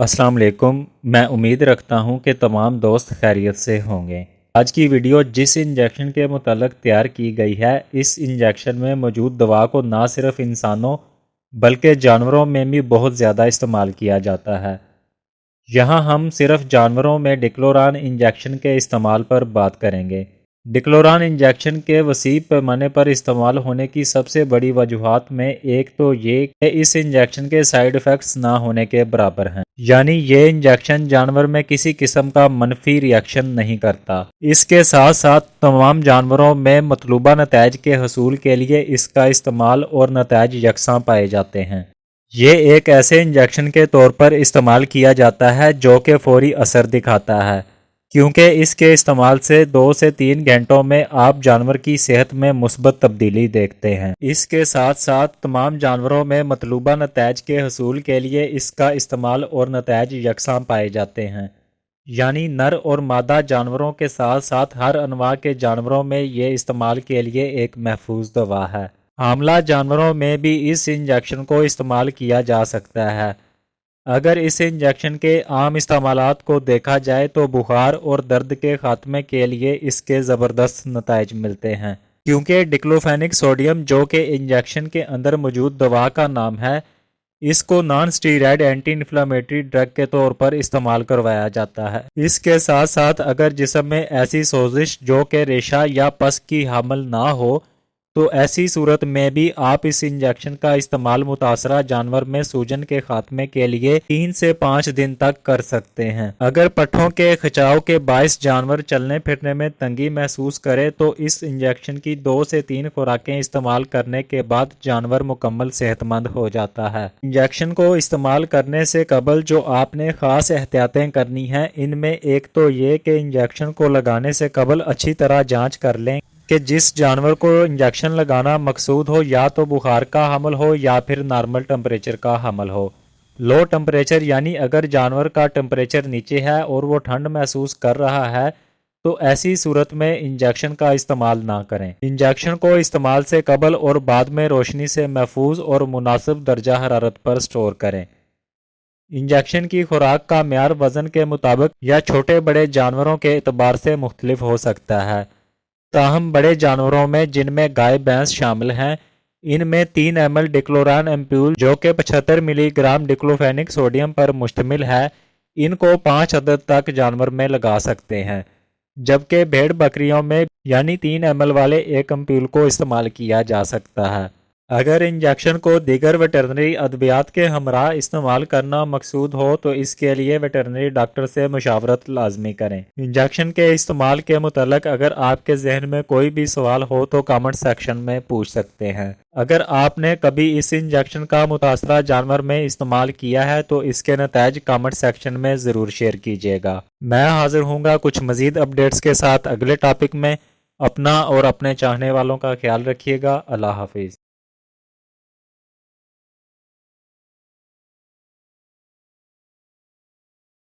अस्सलाम वालेकुम। मैं उम्मीद रखता हूं कि तमाम दोस्त खैरियत से होंगे। आज की वीडियो जिस इंजेक्शन के मुताल्लिक तैयार की गई है, इस इंजेक्शन में मौजूद दवा को ना सिर्फ इंसानों बल्कि जानवरों में भी बहुत ज़्यादा इस्तेमाल किया जाता है। यहाँ हम सिर्फ जानवरों में डिक्लोरान इंजेक्शन के इस्तेमाल पर बात करेंगे। डिक्लोरान इंजेक्शन के वसी पैमाने पर इस्तेमाल होने की सबसे बड़ी वजूहात में एक तो ये कि इस इंजेक्शन के साइड इफ़ेक्ट्स ना होने के बराबर हैं, यानी ये इंजेक्शन जानवर में किसी किस्म का मनफी रिएक्शन नहीं करता। इसके साथ साथ तमाम जानवरों में मतलूबा नताइज के हसूल के लिए इसका इस्तेमाल और नताइज यकसां पाए जाते हैं। ये एक ऐसे इंजेक्शन के तौर पर इस्तेमाल किया जाता है जो कि फौरी असर दिखाता है, क्योंकि इसके इस्तेमाल से 2 से 3 घंटों में आप जानवर की सेहत में मुस्बत तब्दीली देखते हैं। इसके साथ साथ तमाम जानवरों में मतलूबा नताइज के हसूल के लिए इसका इस्तेमाल और नताइज यकसां पाए जाते हैं, यानी नर और मादा जानवरों के साथ साथ हर अनवा के जानवरों में ये इस्तेमाल के लिए एक महफूज दवा है। हामला जानवरों में भी इस इंजेक्शन को इस्तेमाल किया जा सकता है। अगर इस इंजेक्शन के आम इस्तेमालात को देखा जाए तो बुखार और दर्द के खात्मे के लिए इसके ज़बरदस्त नताइज मिलते हैं, क्योंकि डिक्लोफेनिक सोडियम जो कि इंजेक्शन के अंदर मौजूद दवा का नाम है, इसको non steroid anti inflammatory drug के तौर पर इस्तेमाल करवाया जाता है। इसके साथ साथ अगर जिस्म में ऐसी सोजिश जो कि रेशा या पस की हामल ना हो, तो ऐसी सूरत में भी आप इस इंजेक्शन का इस्तेमाल मुतासरा जानवर में सूजन के खात्मे के लिए 3 से 5 दिन तक कर सकते हैं। अगर पट्ठों के खिंचाव के बायस जानवर चलने फिरने में तंगी महसूस करे तो इस इंजेक्शन की 2 से 3 खुराकें इस्तेमाल करने के बाद जानवर मुकम्मल सेहतमंद हो जाता है। इंजेक्शन को इस्तेमाल करने से कबल जो आपने खास एहतियातें करनी हैं, इनमें एक तो ये कि इंजेक्शन को लगाने से कबल अच्छी तरह जाँच कर लें कि जिस जानवर को इंजेक्शन लगाना मकसूद हो या तो बुखार का हमल हो या फिर नॉर्मल टेम्परेचर का हमल हो। लो टेम्परेचर यानी अगर जानवर का टेम्परेचर नीचे है और वो ठंड महसूस कर रहा है, तो ऐसी सूरत में इंजेक्शन का इस्तेमाल ना करें। इंजेक्शन को इस्तेमाल से कबल और बाद में रोशनी से महफूज और मुनासिब दर्जा हरारत पर स्टोर करें। इंजेक्शन की खुराक का म्यार वजन के मुताबिक या छोटे बड़े जानवरों के एतबार से मुख्तलिफ हो सकता है। ताहम बड़े जानवरों में, जिनमें गाय भैंस शामिल हैं, इनमें 3 ml डिक्लोरान एम्प्यूल जो कि 75 मिलीग्राम डिक्लोफेनिक सोडियम पर मुश्तमिल है, इनको 5 अदद तक जानवर में लगा सकते हैं, जबकि भेड़ बकरियों में यानी 3 ml वाले एक एम्प्यूल को इस्तेमाल किया जा सकता है। अगर इंजेक्शन को दीगर वेटरनरी अद्वियात के हमरा इस्तेमाल करना मकसूद हो तो इसके लिए वेटरनरी डॉक्टर से मुशावरत लाजमी करें। इंजेक्शन के इस्तेमाल के मुतल्लिक अगर आपके जहन में कोई भी सवाल हो तो कमेंट सेक्शन में पूछ सकते हैं। अगर आपने कभी इस इंजेक्शन का मुतासरा जानवर में इस्तेमाल किया है तो इसके नताइज कमेंट सेक्शन में ज़रूर शेयर कीजिएगा। मैं हाजिर हूँगा कुछ मज़ीद अपडेट्स के साथ अगले टॉपिक में। अपना और अपने चाहने वालों का ख्याल रखिएगा। अल्लाह हाफिज़।